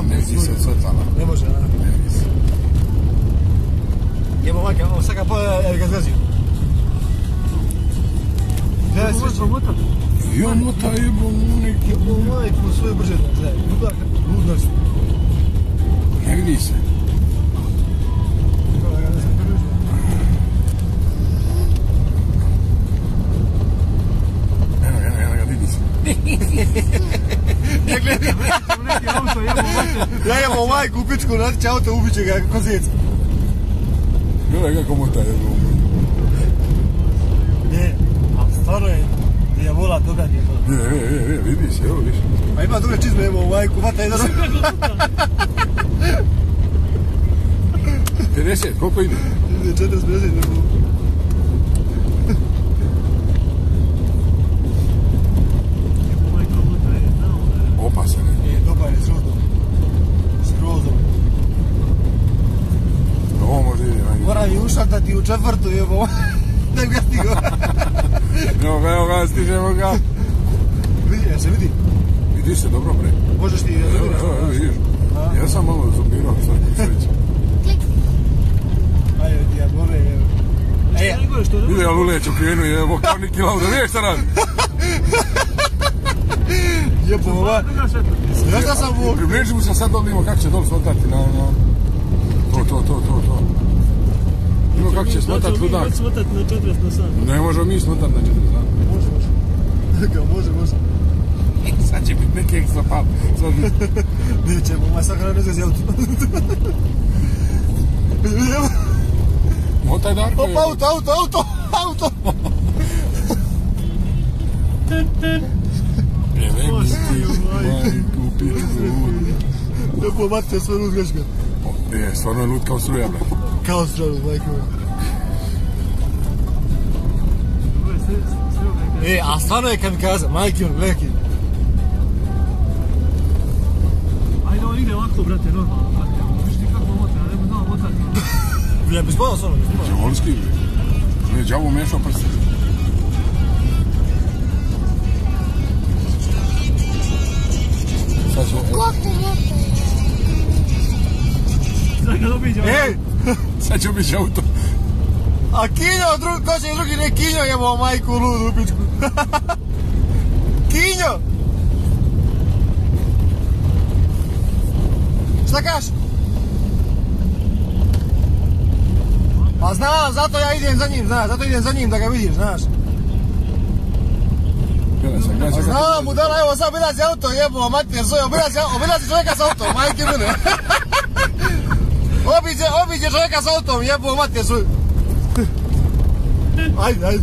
Znam, ne vidi se od srcala. Ne može, a? Ne vidi se. Jebo majka, ovo sad ga poja, ja ga zgazio. Gledaj sve što motam. Jo, mota jebo, neki. Jebo majku, svoje brže da, gledaj. Ludnost. Ne vidi se. Eno ga, vidi se. Ja gledam, neki auto, jebo majku. Ja jebo majku u pičku, natiče auto, ubiće ga ko zec. Gledaj kako mota jebo. Ne, a stvarno je dijabola, toga dijabola. Ne, vidi se, evo viš. A ima druge čizme, evo majku, vata jedna se... 50, koliko ide? 40, 50, ne mogu. Opasan je. Dobar je, s rozom. S rozom. Ovo može ide. Moram i ušatati u četvrtu, jebo. Ne bi ga stigao. Evo ga, stižemo ga. Vidi, ja se vidi. Vidiš se dobro, bre. Možeš ti da vidiš. Evo, vidiš. Ja sam malo zumbirao, sreće. Ajde, dijabole, evo. Vidi, ja Luleć okrenu, evo, kao Niki Lauda, vidješ šta radi? Jebo, ova. Znaš šta sam u... Približimo se sad, vidimo kako će dol smotati na... To. Vidimo kako će smotati ludak. Može smotati na 40 na sat. Ne možemo mi smotati na 40 sat. Može. Sad će biti neki ekstra pal. Neće, ma sad kada ne zgazi auto. Motaj Darko. Opa, auto! Jebe ti, majku, pičku. Jebo, mate, sve lud greška. Stvarno je lud kao struja, bre. Kao stranu, majko. A stvarno je kamikaza, majke on, leki. Ajde, on ide ovako, brate, normalno. Viš ti kako mota, ja ne bi znao motati. Ja bi spao s onom, Džavolski, bre. Je džavo mešao prste. Sad će... Sad kad obiđe Ej! Sad će obići auto. A Kinjo, ko će drugi ne Kinjo, jebo majku ludu u pičku. Kinjo! Šta kaš? Pa znam, zato ja idem za njim, znaš, zato idem za njim da ga vidiš, znaš. Znam, budala, evo sad obilazi auto, jebo, mater, svoje, obilazi čovjeka s autom, majke mene. Obiđe čovjeka s autom, jebo, mater, svoje. Ajde.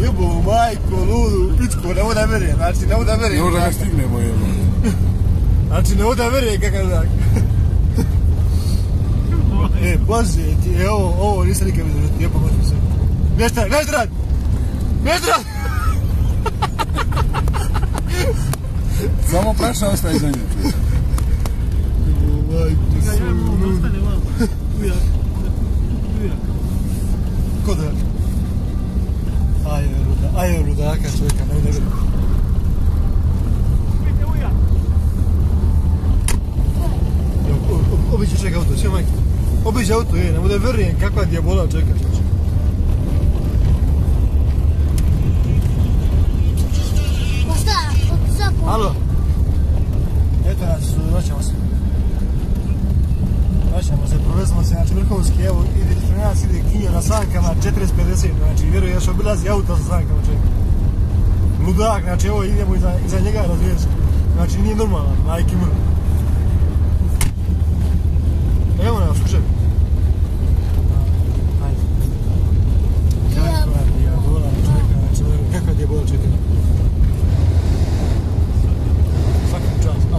Jebo, majko, ludu, pičku, ne mogu da verujem, znači ne mogu da verujem. Ne mogu da ga stignemo, jebo. Znači ne mogu da verujem kakav znak. Bože ti, ovo nisam nikad vidio, jebo, mater, sve. Neštran! Samo praša ostaje za njim. Majko, Ja mogu da ostane vamo. Ujak. Ko da? Ajde, ludaka čovjeka, ne vidim. Vidite ujak. Obiđe čeka auto, sve majke. Obiđe auto, ne mogu da verujem kakva dijabola čeka čovječe. Alo? Eto nas, vraćamo se, provezimo se, znači vrhovski, evo, ispred nas ide Kinjo na sankama 40-50, znači vjerujem još obilazi auto sa sankama čovjek. Ludak, znači evo idemo iza njega razviješ, znači nije normalan, majke mrk. Evo nas, slušaj. Ajde. Kakva dijabola čovjeka, znači kakva dijabola čovjeka.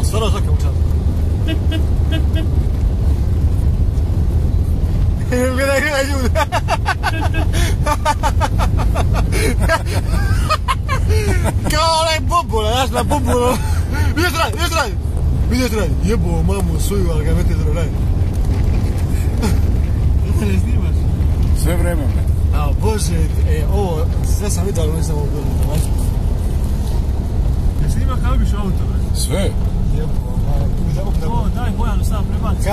Stvarno svaka u čast. Gledaj ljudi. Kao onaj bubula, znaš na bubulu. Vidjeti radi. Jebo mamu svoju, ali ga mete zelo radi. Jeste ne snimaš? Sve vreme, bre. A bože, ovo, sve sam vidio, ali nisam ovo bilo. Ja snima kao biš auto, bre. Sve. O, daj Bojanu sam prebaci.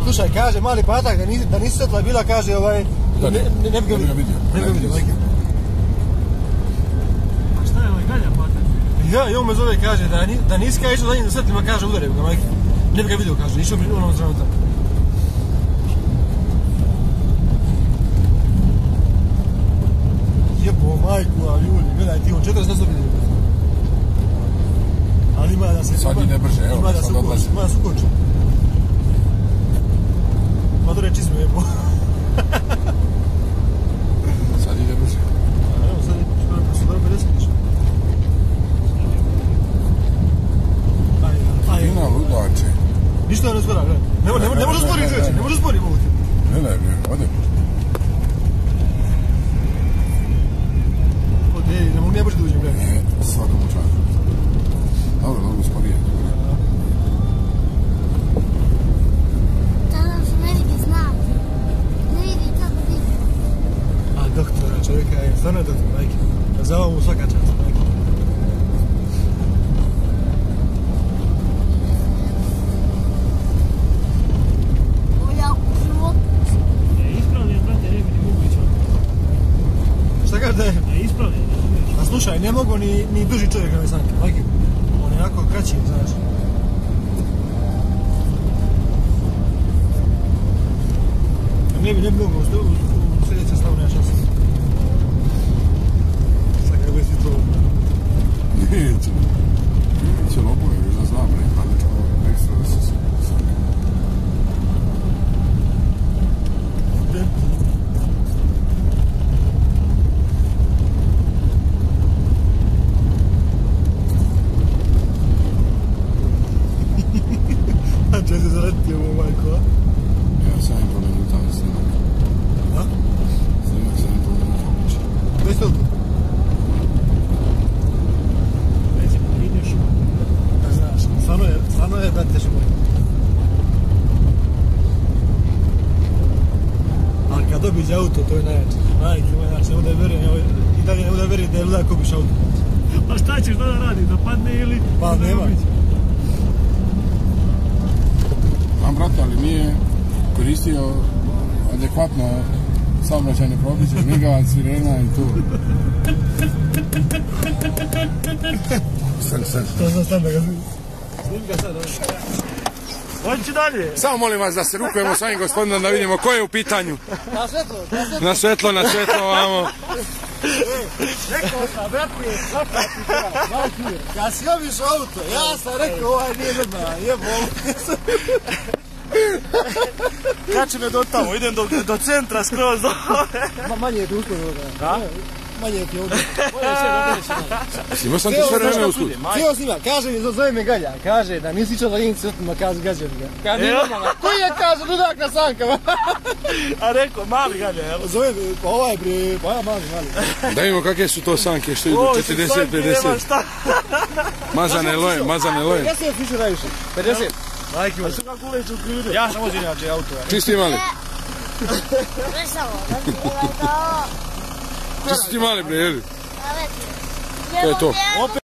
Slušaj, kaže mali patak da nisi svetla bila, kaže ne bi ga vidio. A šta je ovaj galja patak? Ja, i on me zove, kaže da nisi kada išao za njim za svetlima, kaže udare ga majke. Ne bi ga vidio, kaže, išao bi onom stranu tamo. Jebo majku, a ljudi, gledaj ti, on 40 vidio. Ali ima da se... Sad ide brže, evo, sad odlazi. Ima da se ukoči. Madore čizme jebo. Sad ide brže. Evo, sad je dobro 50 više. Fina ludače. Ništa ne skora, gledaj. Ne može spori čovječe, ne može spori mogu ti. Gledaj, ode. Ode, ne mogu nije brže da uđem, gledaj. Nije, svakom učanu. Dobro, sporije. Tada su veliki znaci. Ne vidi kako vidi. A doktora čovjeka je, stvarno je doktor, majke. Za ovu svaka čast, majke. Bolja u životu. Ispravljen, brate, ne vidi moguće. Šta kaže da je? Ispravljen, ne razumiješ. A slušaj, ne mogu ni duži čovjek na ove sanke, majke. On je jako kraći, znaš. Ne bi mogu, u sljedeće stavu nema šanse. Sad kako je svi to... Neće. Neće lopoje, još da znam, ali to ekstra da se sanke. Če se zaletio ovo majko, a? Ja, 7,5 minuta ne snimak. A? Snimak 7,5 minuta uče. Bez toliko? Recimo, ideš. Da znaš, stvarno je, brate, teže moj. Ali kad dobiš auto, to je najjače. Majke moj, znači, ne bude vjerujem, i dalje ne bude vjerujem da je ludak kupiš auto. A šta ćeš da radi, da padne ili... Pa nema. Znam, brate, ali nije koristio adekvatno saobraćajne propise, migavac, sirena i tu. Stani. To sam da ga snim. Snim ga sad, ovo. Hoći dalje. Samo molim vas da se rukujemo s ovim gospodinom da vidimo ko je u pitanju. Na svetlo. Na svetlo, vamo. Rekao sam, brate, svakati ja si obiš auto, ja sam rekao, ovaj nije normalan, jebo ovo. Kači me do tamo, idem do centra skroz do... Manje je ti uspod ovoga. Da? Manje je ti ovdje. Imao sam ti sve vreme uspud. Cijelo snima, kaže mi, zove me Galja, kaže da nisi išao za njim svetlima, kaže gađer ga. Kaže, nije normalan. Koji je kaže, ludak na sankama? A rekao, mali Galja, jel? Zove me, pa ovaj bre, pa ja mali. Da vidimo kakve su to sanke što idu, 40-50. Mazane loje. 50 više najviše. 50. Majke moj. Kako uleću kljude? Ja sam vozim inače auto. Čisti mali. Presamo, da Čisti mali bre, jeli? to To je to.